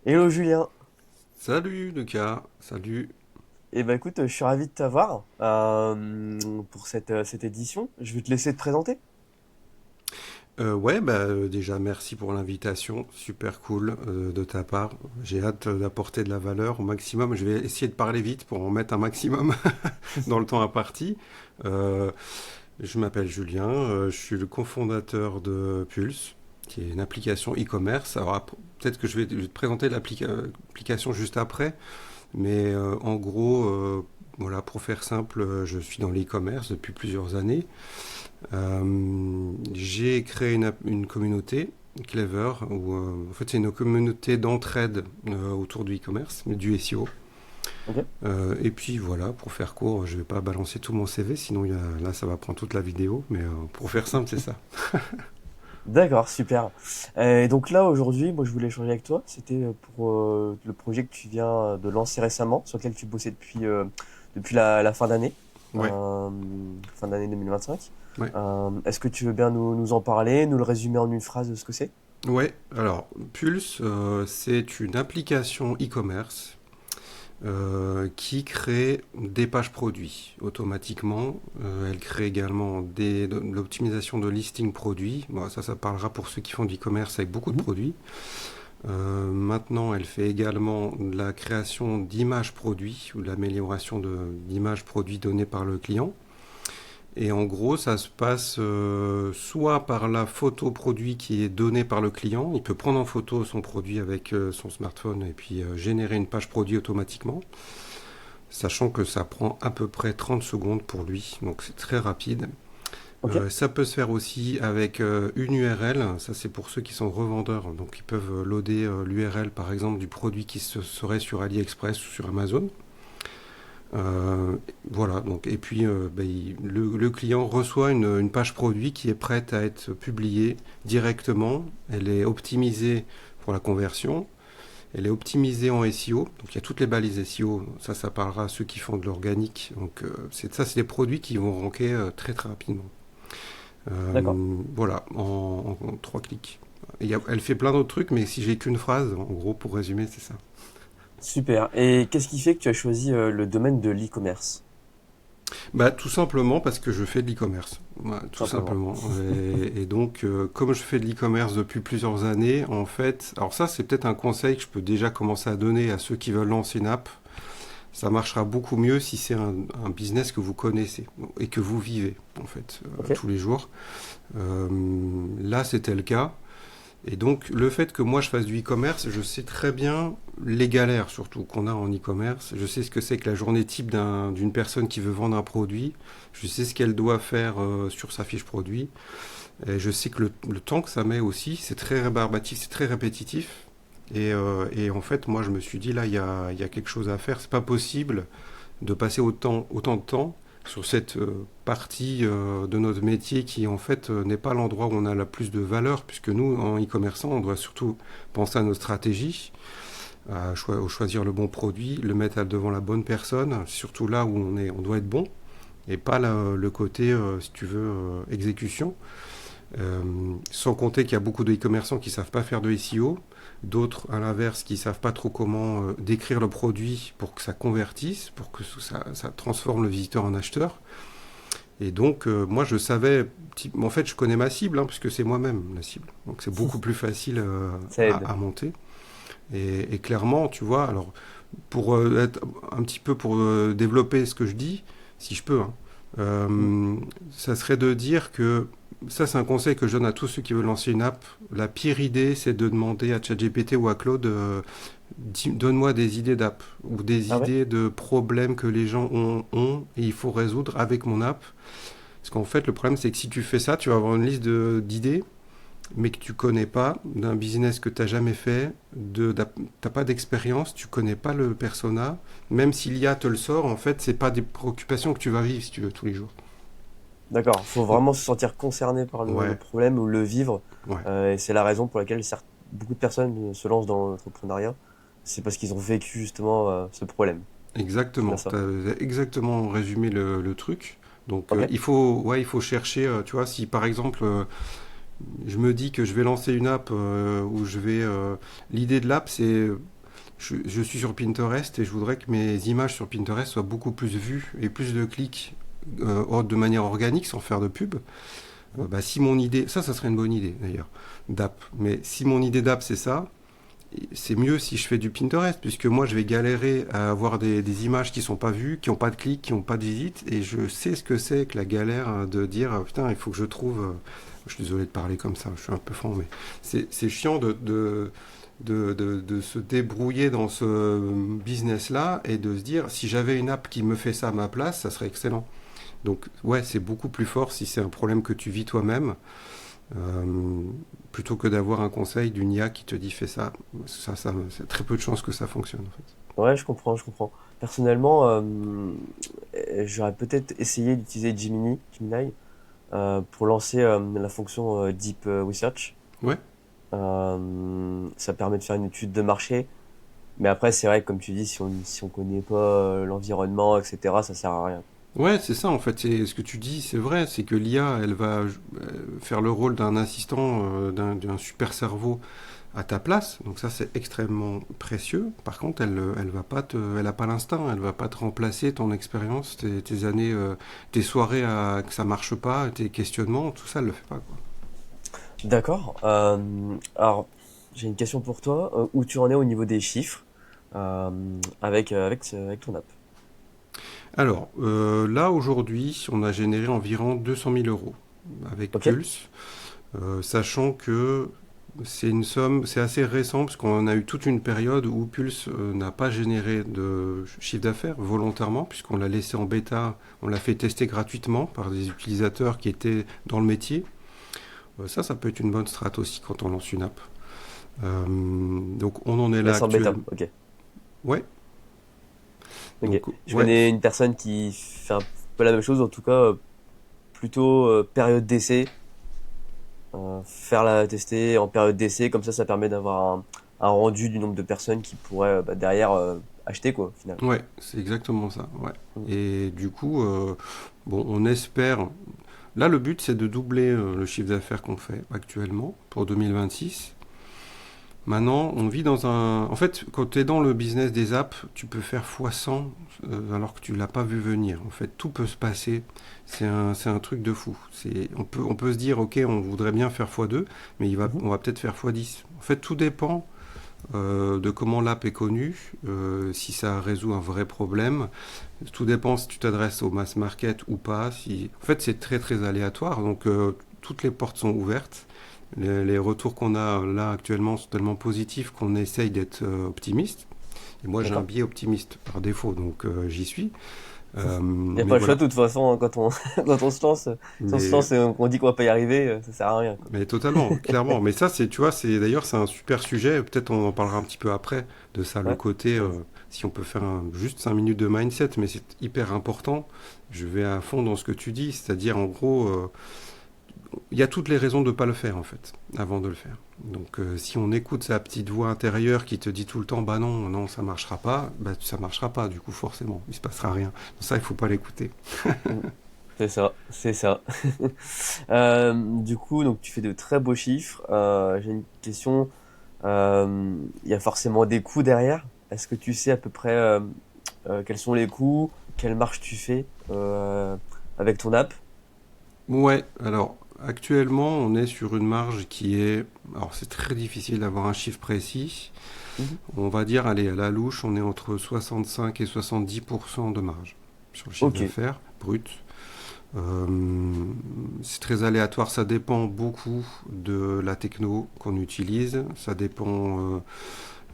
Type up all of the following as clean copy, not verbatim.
Hello Julien. Salut Lucas, salut. Eh ben écoute, je suis ravi de t'avoir pour cette édition. Je vais te laisser te présenter. Déjà merci pour l'invitation, super cool de ta part. J'ai hâte d'apporter de la valeur au maximum. Je vais essayer de parler vite pour en mettre un maximum dans le temps imparti. Euh, je m'appelle Julien, je suis le cofondateur de Pulse, qui est une application e-commerce. Peut-être que je vais te présenter l'application juste après, mais en gros, voilà, pour faire simple, je suis dans l'e-commerce depuis plusieurs années. J'ai créé une communauté, Clever, où en fait c'est une communauté d'entraide autour du e-commerce, mais du SEO. Ok. Et puis voilà, pour faire court, je vais pas balancer tout mon CV, sinon là ça va prendre toute la vidéo, mais pour faire simple, c'est ça. D'accord, super. Et donc là aujourd'hui, moi je voulais échanger avec toi. C'était pour le projet que tu viens de lancer récemment, sur lequel tu bossais depuis la fin d'année, Ouais, fin d'année 2025. ouais. Est-ce que tu veux bien nous en parler, nous le résumer en une phrase de ce que c'est? Ouais, alors Pulse, c'est une application e-commerce qui crée des pages produits automatiquement. Elle crée également de l'optimisation de listing produits. Bon, ça parlera pour ceux qui font du e-commerce avec beaucoup de Mhm. produits. Maintenant, elle fait également de la création d'images produits ou de l'amélioration d'images produits données par le client. Et en gros, ça se passe soit par la photo produit qui est donnée par le client. Il peut prendre en photo son produit avec son smartphone et puis générer une page produit automatiquement, sachant que ça prend à peu près 30 secondes pour lui, donc c'est très rapide. Ok. Ça peut se faire aussi avec une URL, ça c'est pour ceux qui sont revendeurs, donc ils peuvent loader l'URL par exemple du produit qui serait sur AliExpress ou sur Amazon. Euh, voilà, donc, et puis le client reçoit une page produit qui est prête à être publiée directement. Elle est optimisée pour la conversion. Elle est optimisée en SEO. Donc il y a toutes les balises SEO. Ça parlera à ceux qui font de l'organique. Donc c'est des produits qui vont ranker très très rapidement. D'accord. Voilà, en 3 clics. Elle fait plein d'autres trucs, mais si j'ai qu'une phrase, en gros, pour résumer, c'est ça. Super. Et qu'est-ce qui fait que tu as choisi le domaine de l'e-commerce? Bah, tout simplement parce que je fais de l'e-commerce. Voilà, Tout tout simplement. simplement. Et donc, comme je fais de l'e-commerce depuis plusieurs années, en fait, alors ça, c'est peut-être un conseil que je peux déjà commencer à donner à ceux qui veulent lancer une app. Ça marchera beaucoup mieux si c'est un business que vous connaissez et que vous vivez, en fait, Ok. tous les jours. Euh, Là, c'était le cas. Et donc, le fait que moi je fasse du e-commerce, je sais très bien les galères surtout qu'on a en e-commerce. Je sais ce que c'est que la journée type d'une personne qui veut vendre un produit. Je sais ce qu'elle doit faire sur sa fiche produit. Et je sais que le temps que ça met aussi, c'est très rébarbatif, c'est très répétitif. Et en fait, moi je me suis dit là, il y a quelque chose à faire. C'est pas possible de passer autant de temps sur cette partie de notre métier qui en fait n'est pas l'endroit où on a la plus de valeur, puisque nous, en e-commerçant, on doit surtout penser à nos stratégies, choisir le bon produit, le mettre devant la bonne personne, surtout là où on doit être bon, et pas le côté, si tu veux, exécution. Euh, Sans compter qu'il y a beaucoup de e-commerçants qui ne savent pas faire de SEO, d'autres à l'inverse qui ne savent pas trop comment décrire le produit pour que ça convertisse, pour que ça transforme le visiteur en acheteur. Et donc moi je savais, en fait je connais ma cible, hein, puisque c'est moi-même la cible. Donc c'est beaucoup plus facile Ça aide. à monter. Et clairement, tu vois, alors pour être un petit peu pour développer ce que je dis, si je peux, hein, Mm. euh, ça serait de dire que ça, c'est un conseil que je donne à tous ceux qui veulent lancer une app. La pire idée, c'est de demander à ChatGPT ou à Claude, donne-moi des idées d'app ou des Ah ouais? idées de problèmes que les gens ont et il faut résoudre avec mon app. Parce qu'en fait, le problème, c'est que si tu fais ça, tu vas avoir une liste d'idées mais que tu connais pas, d'un business que tu n'as jamais fait, t'as pas d'expérience, tu connais pas le persona, même si l'IA te le sort, en fait, c'est pas des préoccupations que tu vas vivre si tu veux tous les jours. D'accord. Faut Donc, vraiment se sentir concerné par le ouais, problème ou le vivre. ouais, Et c'est la raison pour laquelle beaucoup de personnes se lancent dans l'entrepreneuriat. C'est parce qu'ils ont vécu justement ce problème. C'est bien exactement. ça. Tu as exactement résumé le truc. Donc, Ok. il faut chercher, tu vois, si par exemple, je me dis que je vais lancer une app où je vais. L'idée de l'app, c'est. Je suis sur Pinterest et je voudrais que mes images sur Pinterest soient beaucoup plus vues et plus de clics de manière organique sans faire de pub. Bah, si mon idée, ça serait une bonne idée d'ailleurs, d'app. Mais si mon idée d'app c'est ça, c'est mieux si je fais du Pinterest, puisque moi je vais galérer à avoir des images qui sont pas vues, qui n'ont pas de clics, qui n'ont pas de visites, et je sais ce que c'est que la galère de dire putain, il faut que je trouve. Je suis désolé de parler comme ça, je suis un peu franc, mais c'est chiant de se débrouiller dans ce business-là et de se dire si j'avais une app qui me fait ça à ma place, ça serait excellent. Donc ouais, c'est beaucoup plus fort si c'est un problème que tu vis toi-même, euh, plutôt que d'avoir un conseil d'une IA qui te dit fais ça. C'est très peu de chances que ça fonctionne en fait. Ouais, je comprends, je comprends. Personnellement, j'aurais peut-être essayé d'utiliser Gemini, pour lancer la fonction Deep Research. Ouais, Ça permet de faire une étude de marché. Mais après, c'est vrai que comme tu dis, si on connaît pas l'environnement, etc., ça sert à rien. ouais, c'est ça en fait. C'est ce que tu dis, c'est vrai. C'est que l'IA, elle va faire le rôle d'un assistant, d'un super cerveau à ta place. Donc ça, c'est extrêmement précieux. Par contre, elle va pas elle a pas l'instinct. Elle va pas te remplacer ton expérience, tes années, tes soirées que ça marche pas, tes questionnements, tout ça, elle le fait pas quoi. D'accord. Alors, j'ai une question pour toi. Où tu en es au niveau des chiffres avec ton app? Alors là aujourd'hui, on a généré environ 200 000 euros avec Ok? Pulse, sachant que c'est une somme, c'est assez récent parce qu'on a eu toute une période où Pulse n'a pas généré de chiffre d'affaires volontairement puisqu'on l'a laissé en bêta, on l'a fait tester gratuitement par des utilisateurs qui étaient dans le métier. Ça peut être une bonne strat aussi quand on lance une app. Donc on en est là Laisse en bêta. actuellement. Ok. Ouais, Ok. donc Je ouais, connais une personne qui fait un peu la même chose, en tout cas, plutôt période d'essai. Faire la tester en période d'essai, comme ça permet d'avoir un rendu du nombre de personnes qui pourraient derrière acheter, quoi, au final. ouais, c'est exactement ça. Ouais. Mm. Et du coup, bon, on espère. Là, le but, c'est de doubler le chiffre d'affaires qu'on fait actuellement pour 2026. Maintenant, on vit dans un. En fait, quand tu es dans le business des apps, tu peux faire x100 alors que tu l'as pas vu venir. En fait, tout peut se passer. C'est un truc de fou. On peut se dire, ok, on voudrait bien faire x2, mais Mhm. on va peut-être faire x10. En fait, tout dépend de comment l'app est connue, si ça résout un vrai problème. Tout dépend si tu t'adresses au mass market ou pas. En fait, c'est très très aléatoire. Donc, toutes les portes sont ouvertes. Les retours qu'on a là actuellement sont tellement positifs qu'on essaye d'être optimiste. Et moi, j'ai un D'accord. biais optimiste par défaut, donc j'y suis. Il n'y a Mais pas le choix voilà. de toute façon, hein, quand on, quand on se lance, si on se Mais lance et qu'on dit qu'on va pas y arriver, ça sert à rien, quoi. Mais totalement, clairement. Mais ça, tu vois, d'ailleurs, c'est un super sujet. Peut-être on en parlera un petit peu après de ça, le Ouais. côté, Vas-y. si on peut faire juste 5 minutes de mindset, mais c'est hyper important. Je vais à fond dans ce que tu dis, c'est-à-dire, en gros, il y a toutes les raisons de ne pas le faire, en fait, avant de le faire. Donc, si on écoute sa petite voix intérieure qui te dit tout le temps, bah non, non, ça marchera pas, bah ça marchera pas, du coup, forcément, il se passera rien. Ça, il faut pas l'écouter. Mm. C'est ça, c'est ça. Du coup, donc tu fais de très beaux chiffres. J'ai une question. Il y a forcément des coûts derrière. Est-ce que tu sais à peu près quels sont les coûts, quelle marge tu fais avec ton app? Ouais, alors actuellement on est sur une marge qui est... Alors c'est très difficile d'avoir un chiffre précis. Mhm. On va dire, allez, à la louche, on est entre 65 et 70% de marge sur le chiffre Ok, d'affaires brut. Euh, c'est très aléatoire, ça dépend beaucoup de la techno qu'on utilise, ça dépend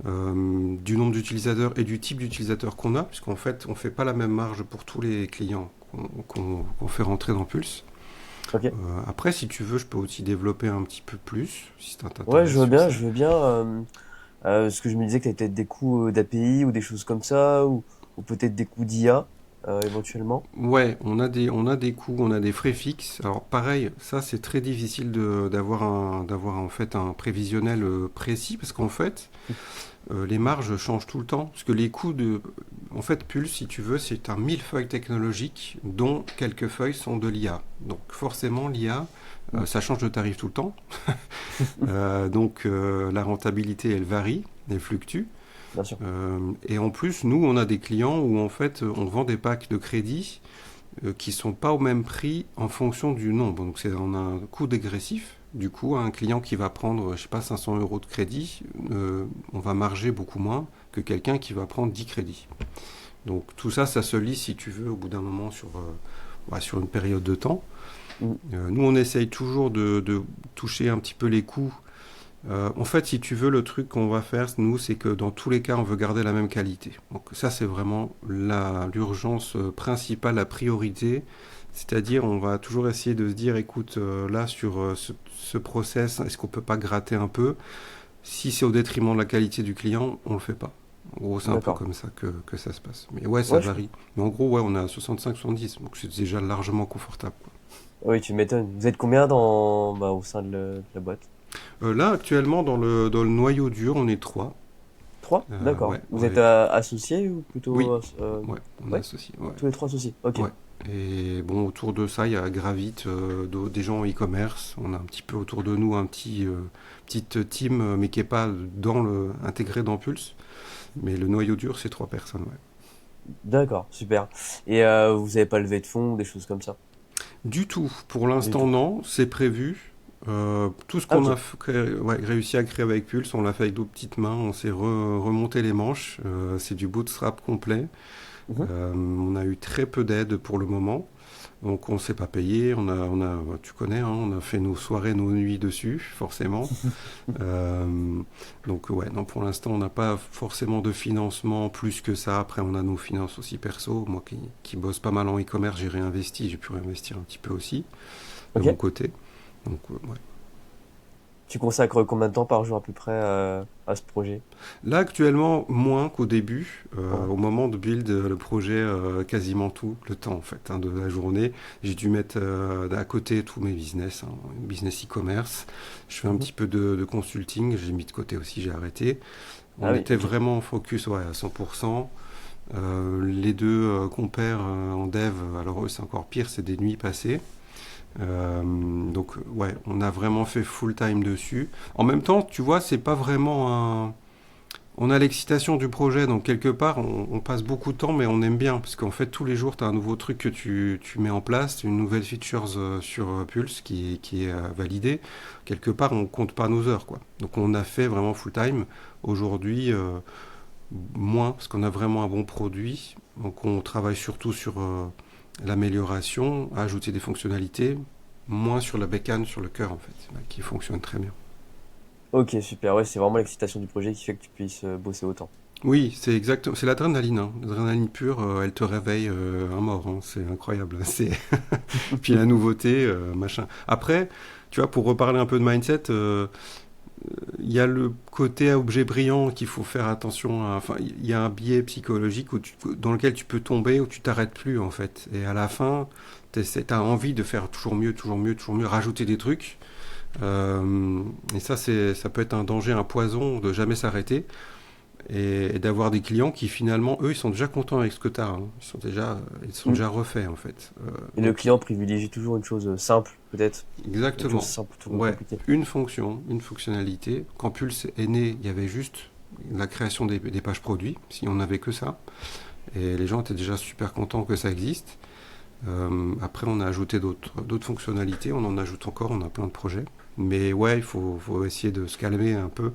du nombre d'utilisateurs et du type d'utilisateur qu'on a, puisqu'en fait on ne fait pas la même marge pour tous les clients qu'on fait rentrer dans Pulse. ok. Après, si tu veux, je peux aussi développer un petit peu plus, si ça Ouais, t'intéresse sur ça. je veux bien. Parce que je me disais que tu avais peut-être des coûts d'API ou des choses comme ça, ou peut-être des coûts d'IA éventuellement. Ouais, on a des coûts, on a des frais fixes. Alors pareil, ça c'est très difficile d'avoir en fait un prévisionnel précis parce qu'en fait, les marges changent tout le temps. Parce que En fait, Pulse, si tu veux, c'est un millefeuille technologique dont quelques feuilles sont de l'IA. Donc forcément, l'IA, Mm. ça change de tarif tout le temps. La rentabilité, elle varie, elle fluctue. Bien sûr. Et en plus, nous, on a des clients où en fait, on vend des packs de crédit qui sont pas au même prix en fonction du nombre. Donc on a un coût dégressif. Du coup, un client qui va prendre, je sais pas, 500 euros de crédit, on va marger beaucoup moins que quelqu'un qui va prendre 10 crédits. Donc tout ça, ça se lit, si tu veux, au bout d'un moment sur une période de temps. Mm. Nous, on essaye toujours de toucher un petit peu les coûts. En fait, si tu veux, le truc qu'on va faire, nous, c'est que dans tous les cas, on veut garder la même qualité. Donc ça, c'est vraiment l'urgence principale, la priorité. C'est-à-dire, on va toujours essayer de se dire, écoute, là, sur ce process, est-ce qu'on peut pas gratter un peu? Si c'est au détriment de la qualité du client, on le fait pas. En gros, c'est un peu D'accord. comme ça que ça se passe. Mais ouais, ça Ouais, varie. Mais en gros, ouais, on a 65-70, donc c'est déjà largement confortable, quoi. oui, tu m'étonnes. Vous êtes combien au sein de la boîte? Là, actuellement, dans le noyau dur, on est trois. Trois? D'accord. Ouais, Vous êtes avec. associés ou Oui, plutôt... ouais, on est ouais, associé. Ouais. tous les trois associés. Ok. Ouais. Et bon, autour de ça, il y a Gravite, des gens en e-commerce. On a un petit peu autour de nous petite team, mais qui n'est pas intégré dans Pulse. Mais le noyau dur, c'est trois personnes. Ouais. D'accord, super. Et vous avez pas levé de fonds ou des choses comme ça? Du tout. Pour Du l'instant, tout. non. C'est prévu. Tout ce Ah, qu'on ok. a ouais, réussi à créer avec Pulse, on l'a fait avec nos petites mains. On s'est remonté les manches. C'est du bootstrap complet. Mhm. On a eu très peu d'aide pour le moment. Donc on ne s'est pas payé, tu connais, hein, on a fait nos soirées, nos nuits dessus, forcément. Donc ouais, non, pour l'instant on n'a pas forcément de financement plus que ça. Après on a nos finances aussi perso. Moi qui bosse pas mal en e-commerce, j'ai réinvesti, j'ai pu réinvestir un petit peu aussi de Ok. mon côté. Donc ouais. Tu consacres combien de temps par jour à peu près à ce projet? Là, actuellement, moins qu'au début. Ouais. Au moment de build le projet, quasiment tout le temps en fait, hein, de la journée. J'ai dû mettre à côté tous mes business, hein, business e-commerce. Je fais un Mhm. petit peu de consulting. J'ai mis de côté aussi, j'ai arrêté. Ah On oui, était ok. vraiment focus, ouais, à 100%. Les deux compères en dev, alors eux c'est encore pire, c'est des nuits passées. Donc ouais, on a vraiment fait full time dessus. En même temps, tu vois, c'est pas vraiment un. On a l'excitation du projet, donc quelque part, on passe beaucoup de temps, mais on aime bien, parce qu'en fait, tous les jours, tu as un nouveau truc que tu mets en place, une nouvelle feature sur Pulse qui est validée. Quelque part, on compte pas nos heures, quoi. Donc on a fait vraiment full time. Aujourd'hui, moins, parce qu'on a vraiment un bon produit. Donc on travaille surtout sur l'amélioration, ajouter des fonctionnalités, moins sur la bécane, sur le cœur, en fait, qui fonctionne très bien. Ok, super. Ouais, c'est vraiment l'excitation du projet qui fait que tu puisses bosser autant. Oui, c'est exact, c'est l'adrénaline, hein. L'adrénaline pure, elle te réveille un mort, hein. C'est incroyable. Puis la nouveauté, machin. Après, tu vois, pour reparler un peu de mindset, il y a le côté objet brillant qu'il faut faire attention à. Enfin, il y a un biais psychologique dans lequel tu peux tomber, où tu t'arrêtes plus en fait. Et à la fin, t'as envie de faire toujours mieux, toujours mieux, toujours mieux, rajouter des trucs. Et ça peut être un danger, un poison de jamais s'arrêter et d'avoir des clients qui finalement, eux, ils sont déjà contents avec ce que tu as, hein. Ils sont Mm. déjà refaits en fait. Et le Donc client privilégie toujours une chose simple, peut-être. Une chose exactement. simple plutôt que Ouais, compliquée. une fonction, une fonctionnalité. Quand Pulse est né, il y avait juste la création des pages produits, si on n'avait que ça. Et les gens étaient déjà super contents que ça existe. Après, on a ajouté d'autres fonctionnalités, on en ajoute encore, on a plein de projets. Mais ouais, il faut essayer de se calmer un peu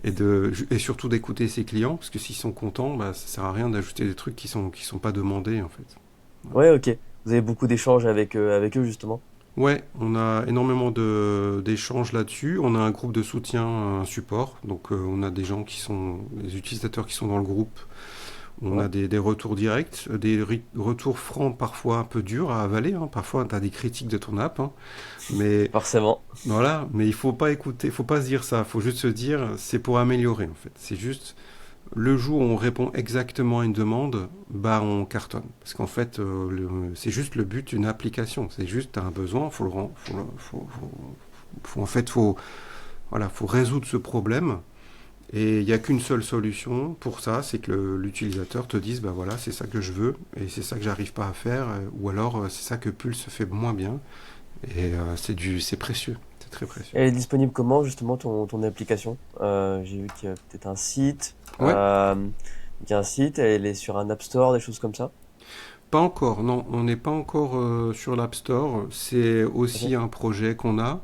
et surtout d'écouter ses clients, parce que s'ils sont contents, bah, ça sert à rien d'ajouter des trucs qui sont pas demandés en fait. Voilà. Ouais, ok. Vous avez beaucoup d'échanges avec eux, justement. Ouais, on a énormément d'échanges là-dessus. On a un groupe de soutien, un support. Donc, on a des gens des utilisateurs qui sont dans le groupe. On Ouais, a des retours directs, des retours francs parfois un peu durs à avaler, hein. Parfois, tu as des critiques de ton app, hein. Mais forcément. voilà, mais il faut pas écouter, il faut pas se dire ça. Il faut juste se dire, c'est pour améliorer en fait. C'est juste le jour où on répond exactement à une demande, bah on cartonne. Parce qu'en fait, c'est juste le but d'une application. C'est juste, tu as un besoin, faut le rendre, en fait, voilà, faut résoudre ce problème. Et il n'y a qu'une seule solution pour ça, c'est que l'utilisateur te dise, bah voilà, c'est ça que je veux, et c'est ça que j'arrive pas à faire, ou alors c'est ça que Pulse fait moins bien, et c'est précieux, c'est très précieux. Elle est disponible comment, justement, ton application? J'ai vu qu'il y a peut-être un site. Ouais, Il y a un site, elle est sur un App Store, des choses comme ça. pas encore, non, on n'est pas encore sur l'App Store, c'est Ok. aussi un projet qu'on a.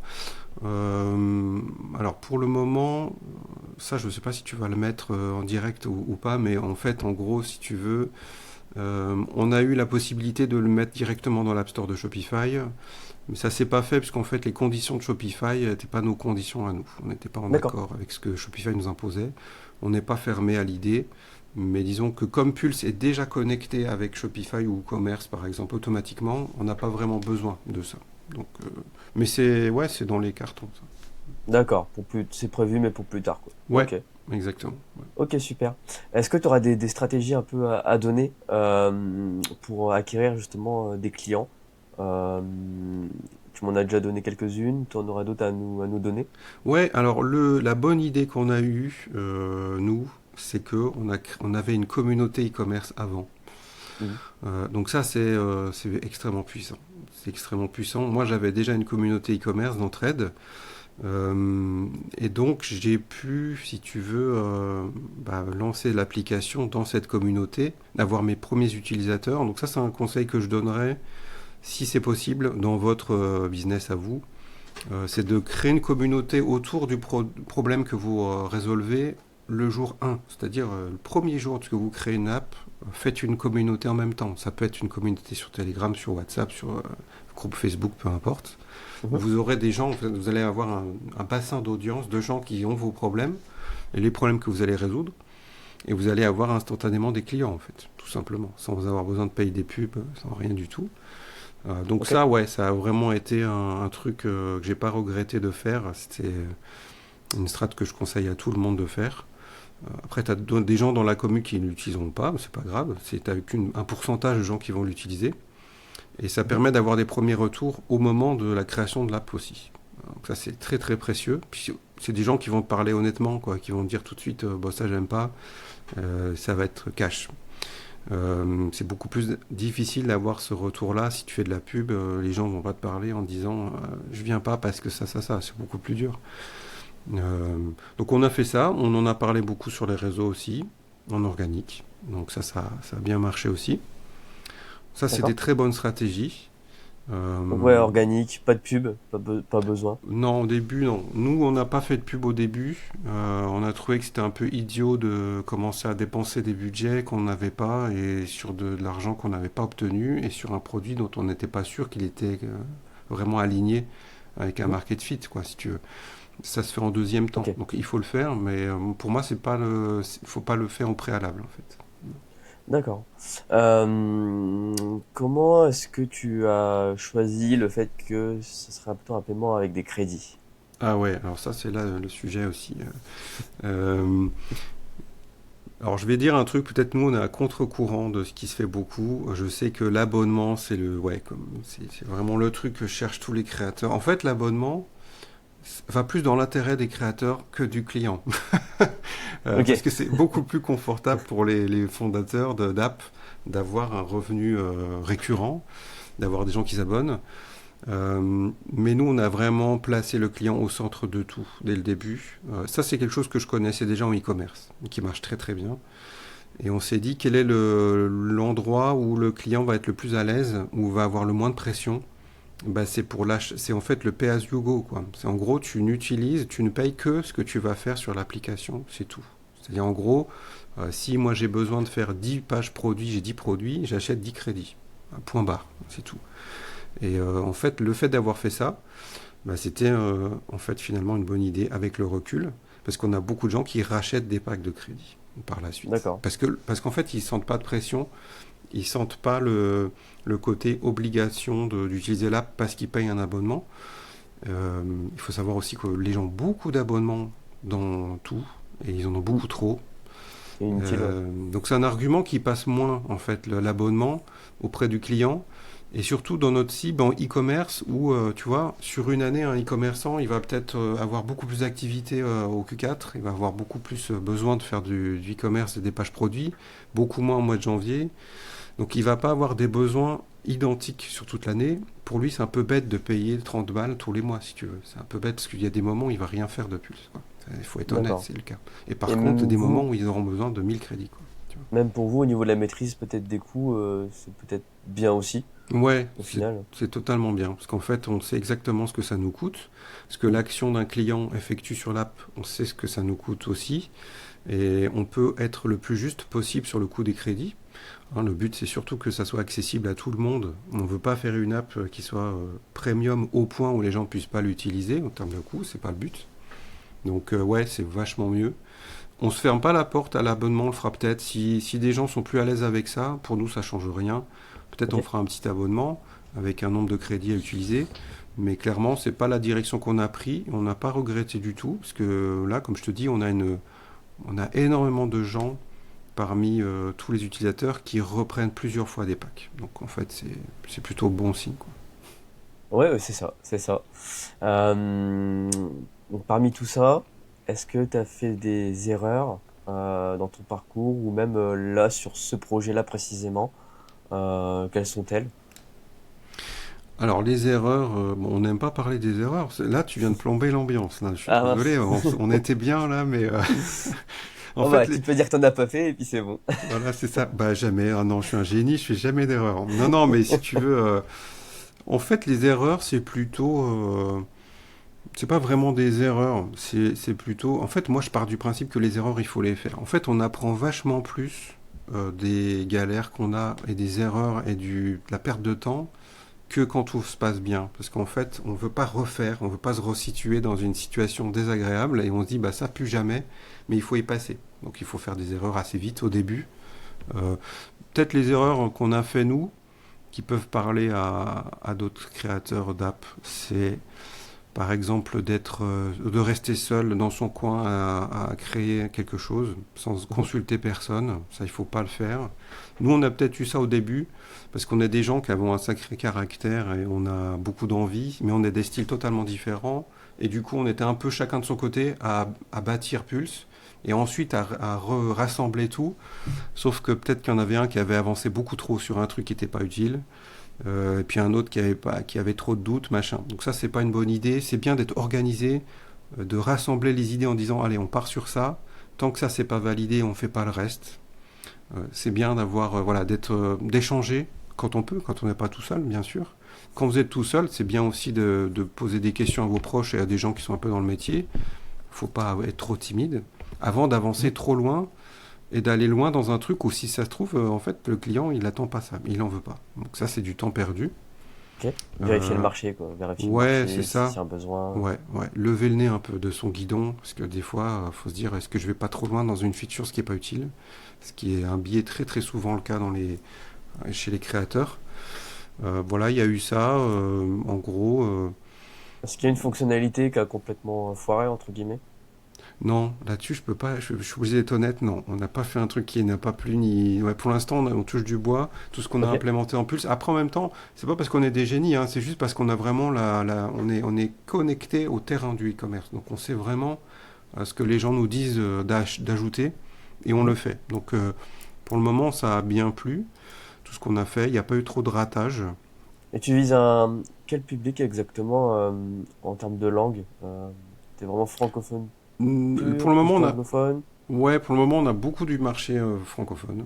Euh, alors pour le moment, ça je ne sais pas si tu vas le mettre en direct ou pas, mais en fait, en gros, si tu veux, on a eu la possibilité de le mettre directement dans l'App Store de Shopify, mais ça s'est pas fait puisqu'en fait les conditions de Shopify n'étaient pas nos conditions à nous. On n'était pas en D'accord. accord avec ce que Shopify nous imposait. On n'est pas fermé à l'idée, mais disons que comme Pulse est déjà connecté avec Shopify ou WooCommerce par exemple automatiquement, on n'a pas vraiment besoin de ça. Donc, mais c'est ouais, c'est dans les cartons ça. D'accord. C'est prévu, mais pour plus tard, quoi. Ouais, Ok. exactement. Ok, super. Est-ce que tu auras des stratégies un peu à donner pour acquérir justement des clients? Euh, Tu m'en as déjà donné quelques-unes, tu en auras d'autres à nous donner? Ouais, alors la bonne idée qu'on a eue, nous, c'est que on avait une communauté e-commerce avant. Mhm. Donc ça, c'est extrêmement puissant. C'est extrêmement puissant. Moi, j'avais déjà une communauté e-commerce d'entraide. Et donc, j'ai pu, si tu veux, lancer l'application dans cette communauté, avoir mes premiers utilisateurs. Donc ça, c'est un conseil que je donnerais, si c'est possible, dans votre business à vous. C'est de créer une communauté autour du problème que vous résolvez le jour 1. C'est-à-dire, le premier jour que vous créez une app, faites une communauté en même temps. Ça peut être une communauté sur Telegram, sur WhatsApp, sur groupe Facebook, peu importe. Mhm. Vous aurez des gens, vous allez avoir un bassin d'audience de gens qui ont vos problèmes et les problèmes que vous allez résoudre. Et vous allez avoir instantanément des clients, en fait, tout simplement, sans avoir besoin de payer des pubs, sans rien du tout. Donc Ok. ça, ouais, ça a vraiment été un truc que j'ai pas regretté de faire. C'était une strat que je conseille à tout le monde de faire. Après, tu as des gens dans la commune qui ne l'utiliseront pas, mais c'est pas grave. C'est avec un pourcentage de gens qui vont l'utiliser. Et ça Mhm. permet d'avoir des premiers retours au moment de la création de l'app aussi. Donc ça, c'est très très précieux. Puis c'est des gens qui vont te parler honnêtement, quoi, qui vont te dire tout de suite, bon, ça j'aime pas, ça va être cash. C'est beaucoup plus difficile d'avoir ce retour-là si tu fais de la pub. Les gens vont pas te parler en disant je viens pas parce que ça. C'est beaucoup plus dur. Euh, donc on a fait ça. On en a parlé beaucoup sur les réseaux aussi, en organique. Donc ça a bien marché aussi. Ça, c'est des D'accord. très bonnes stratégies. Donc ouais, Euh, organique, pas de pub, pas besoin. non, au début, non. Nous, on n'a pas fait de pub au début. On a trouvé que c'était un peu idiot de commencer à dépenser des budgets qu'on n'avait pas et sur de l'argent qu'on n'avait pas obtenu et sur un produit dont on n'était pas sûr qu'il était vraiment aligné avec un Mhm. market fit, quoi, si tu veux. Ça se fait en deuxième temps. Ok. Donc il faut le faire, mais pour moi, faut pas le faire au préalable, en fait. D'accord. Comment est-ce que tu as choisi le fait que ce serait plutôt un paiement avec des crédits? Ah ouais, alors ça, c'est là le sujet aussi. Euh, Alors je vais dire un truc, peut-être nous on est à contre-courant de ce qui se fait beaucoup. Je sais que l'abonnement c'est vraiment le truc que cherchent tous les créateurs. En fait l'abonnement va plus dans l'intérêt des créateurs que du client. Parce Ok. que c'est beaucoup plus confortable pour les fondateurs d'app d'avoir un revenu récurrent, d'avoir des gens qui s'abonnent. Mais nous, on a vraiment placé le client au centre de tout dès le début. Ça, c'est quelque chose que je connaissais déjà en e-commerce, qui marche très très bien. Et on s'est dit quel est l'endroit où le client va être le plus à l'aise, où va avoir le moins de pression. Bah, c'est en fait le pay as you go, quoi. C'est en gros, tu ne payes que ce que tu vas faire sur l'application, c'est tout. C'est-à-dire en gros, si moi j'ai besoin de faire 10 pages produits, j'ai 10 produits, j'achète 10 crédits. Un point barre, c'est tout. Et en fait, le fait d'avoir fait ça, bah, c'était en fait finalement une bonne idée avec le recul, parce qu'on a beaucoup de gens qui rachètent des packs de crédit par la suite. D'accord. Parce qu'en fait, ils sentent pas de pression, ils sentent pas le côté obligation d'utiliser l'app parce qu'ils payent un abonnement. Il faut savoir aussi que les gens ont beaucoup d'abonnements dans tout, et ils en ont Mm. beaucoup trop. C'est inutile, ouais. Donc c'est un argument qui passe moins, en fait, l'abonnement auprès du client. Et surtout dans notre cible en e-commerce où, tu vois, sur une année, un e-commerçant, il va peut-être avoir beaucoup plus d'activités au Q4, il va avoir beaucoup plus besoin de faire du e-commerce et des pages produits, beaucoup moins au mois de janvier. Donc il va pas avoir des besoins identiques sur toute l'année. Pour lui, c'est un peu bête de payer 30 balles tous les mois, si tu veux. C'est un peu bête parce qu'il y a des moments où il va rien faire de plus, quoi. Il faut être honnête, D'accord. c'est le cas. Et Et par contre, il y a même des moments vous, où ils auront besoin de 1000 crédits, quoi. Tu même pour vous, au niveau de la maîtrise peut-être des coûts, c'est peut-être bien aussi, vois. Ouais, au final. c'est totalement bien. Parce qu'en fait, on sait exactement ce que ça nous coûte. Ce que Mm. l'action d'un client effectue sur l'app, on sait ce que ça nous coûte aussi. Et on peut être le plus juste possible sur le coût des crédits. Hein, le but, c'est surtout que ça soit accessible à tout le monde. On ne veut pas faire une app qui soit premium au point où les gens ne puissent pas l'utiliser en termes de coût, c'est pas le but. Donc ouais, c'est vachement mieux. On se ferme pas la porte à l'abonnement, on le fera peut-être. Si des gens sont plus à l'aise avec ça, pour nous, ça change rien. Peut-être Ok. on fera un petit abonnement avec un nombre de crédits à utiliser. Mais clairement, c'est pas la direction qu'on a pris. On n'a pas regretté du tout. Parce que là, comme je te dis, on a énormément de gens parmi tous les utilisateurs qui reprennent plusieurs fois des packs. Donc en fait, c'est plutôt bon signe, quoi. Ouais, ouais, c'est ça, c'est ça. Euh, donc parmi tout ça, est-ce que tu as fait des erreurs dans ton parcours ou même là sur ce projet-là précisément, quelles sont-elles? Alors les erreurs, bon, on n'aime pas parler des erreurs. Là, tu viens de plomber l'ambiance. Là, je suis Ah désolé, mince. on était bien là, mais en Oh fait, bah, tu peux dire que t'en as pas fait et puis c'est bon. voilà, c'est ça. Bah jamais. Ah non, je suis un génie, je fais jamais d'erreurs. Non, non, mais si tu veux, en fait, les erreurs, c'est plutôt, c'est pas vraiment des erreurs. C'est plutôt, en fait, moi, je pars du principe que les erreurs, il faut les faire. En fait, on apprend vachement plus des galères qu'on a et des erreurs et de la perte de temps que quand tout se passe bien. Parce qu'en fait, on ne veut pas refaire, on ne veut pas se resituer dans une situation désagréable et on se dit, bah ça, plus jamais, mais il faut y passer. Donc il faut faire des erreurs assez vite au début. Euh, Peut-être les erreurs qu'on a fait nous, qui peuvent parler à d'autres créateurs d'app, c'est par exemple de rester seul dans son coin à créer quelque chose sans consulter personne. Ça, il faut pas le faire. Nous, on a peut-être eu ça au début parce qu'on est des gens qui avons un sacré caractère et on a beaucoup d'envie, mais on est des styles totalement différents. Et du coup, on était un peu chacun de son côté à bâtir Pulse et ensuite à rassembler tout. Sauf que peut-être qu'il y en avait un qui avait avancé beaucoup trop sur un truc qui n'était pas utile. Et puis un autre qui avait trop de doutes, machin. Donc ça, c'est pas une bonne idée. C'est bien d'être organisé, de rassembler les idées en disant, allez, on part sur ça. Tant que ça, c'est pas validé, on fait pas le reste. C'est bien d'avoir, voilà, d'échanger quand on peut, quand on n'est pas tout seul, bien sûr. Quand vous êtes tout seul, c'est bien aussi de poser des questions à vos proches et à des gens qui sont un peu dans le métier. Faut pas être trop timide avant d'avancer Mhm. trop loin et d'aller loin dans un truc où si ça se trouve, en fait, le client, il attend pas ça, il en veut pas. Donc ça, c'est du temps perdu. Ok. Vérifier le Euh, marché, quoi. Vérifier le ouais, c'est marché, si ça. c'est un besoin. Ouais, ouais. Lever le nez un peu de son guidon, parce que des fois, faut se dire, est-ce que je vais pas trop loin dans une feature, ce qui est pas utile, ce qui est un biais très très souvent le cas chez les créateurs. Voilà, il y a eu ça. En gros, Est-ce qu'il y a une fonctionnalité qui a complètement foiré, entre guillemets? non, là-dessus, je peux pas. Je suis obligé d'être honnête. Non, on n'a pas fait un truc qui n'a pas plu ni. Ouais, pour l'instant, on touche du bois. Tout ce qu'on a Ok. implémenté en Pulse. Après, en même temps, c'est pas parce qu'on est des génies. Hein, c'est juste parce qu'on a vraiment on est connecté au terrain du e-commerce. Donc, on sait vraiment ce que les gens nous disent d'ajouter et on Mhm. le fait. Donc, pour le moment, ça a bien plu. Tout ce qu'on a fait, il n'y a pas eu trop de ratage. Et tu vises un quel public exactement en termes de langue? T'es vraiment francophone Pour pur, le moment, plutôt on a anglophone? Ouais, pour le moment, on a beaucoup du marché francophone,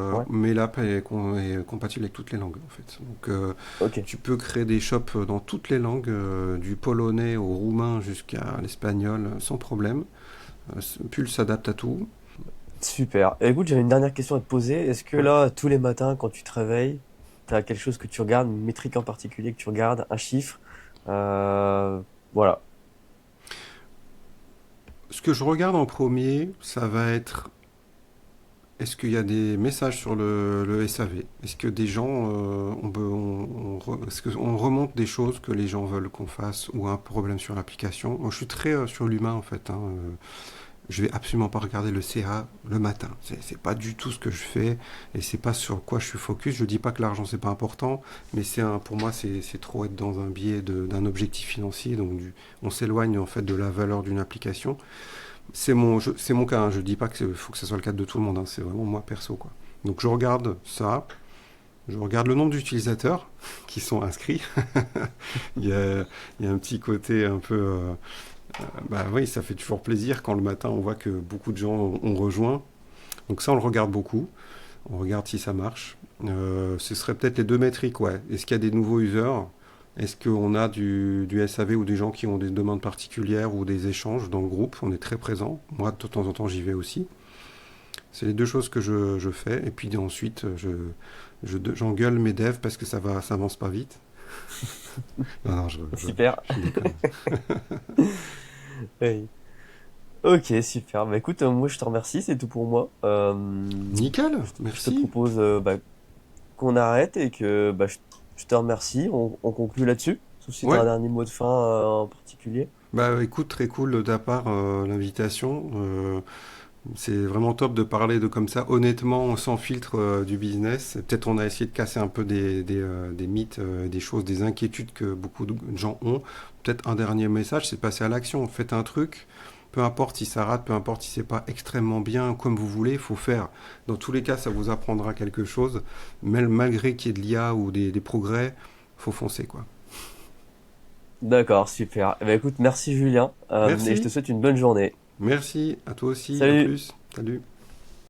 Ouais. mais l'app est compatible avec toutes les langues en fait. Donc, Ok. tu peux créer des shops dans toutes les langues, du polonais au roumain jusqu'à l'espagnol, sans problème. Pulse s'adapte à tout. Super. Et écoute, j'avais une dernière question à te poser. Est-ce que Ouais. là, tous les matins, quand tu te réveilles, t'as quelque chose que tu regardes, une métrique en particulier que tu regardes, un chiffre? Euh, voilà. Ce que je regarde en premier, ça va être est-ce qu'il y a des messages sur le SAV? Est-ce que des gens, est-ce qu'on remonte des choses que les gens veulent qu'on fasse ou un problème sur l'application? Moi, je suis très sur l'humain en fait, hein. je vais absolument pas regarder le CA le matin. C'est pas du tout ce que je fais et c'est pas sur quoi je suis focus. Je dis pas que l'argent c'est pas important, mais pour moi c'est trop être dans un biais d'un objectif financier. Donc on s'éloigne en fait de la valeur d'une application. C'est mon cas. Hein. Je dis pas que faut que ce soit le cas de tout le monde. Hein. C'est vraiment moi perso quoi. Donc je regarde ça. Je regarde le nombre d'utilisateurs qui sont inscrits. Il y a un petit côté un peu bah oui, ça fait toujours plaisir quand le matin on voit que beaucoup de gens ont rejoint. Donc ça, on le regarde beaucoup. On regarde si ça marche. Ce serait peut-être les deux métriques, ouais. Est-ce qu'il y a des nouveaux users? Est-ce qu'on a du SAV ou des gens qui ont des demandes particulières ou des échanges dans le groupe? On est très présent. Moi, de temps en temps, j'y vais aussi. C'est les deux choses que je fais. Et puis ensuite, j'engueule mes devs parce que ça avance pas vite. Non, non, Super. je déconne. Oui. Ok, super. Bah écoute, moi je te remercie, c'est tout pour moi. Nickel, Je te merci. propose qu'on arrête et que je te remercie. On conclut là-dessus. Sauf si tu as un Ouais, dernier mot de fin en particulier. bah écoute, très cool de ta part l'invitation. C'est vraiment top de parler de comme ça, honnêtement, sans filtre du business. Peut-être on a essayé de casser un peu des mythes, des choses, des inquiétudes que beaucoup de gens ont. Peut-être un dernier message, c'est passer à l'action. Faites un truc, peu importe si ça rate, peu importe si c'est pas extrêmement bien, comme vous voulez, il faut faire. Dans tous les cas, ça vous apprendra quelque chose. Malgré qu'il y ait de l'IA ou des progrès, faut foncer quoi. D'accord, super. Eh ben, écoute, merci Julien, et je te Merci, souhaite une bonne journée. merci, à toi aussi, à Salut! plus, salut.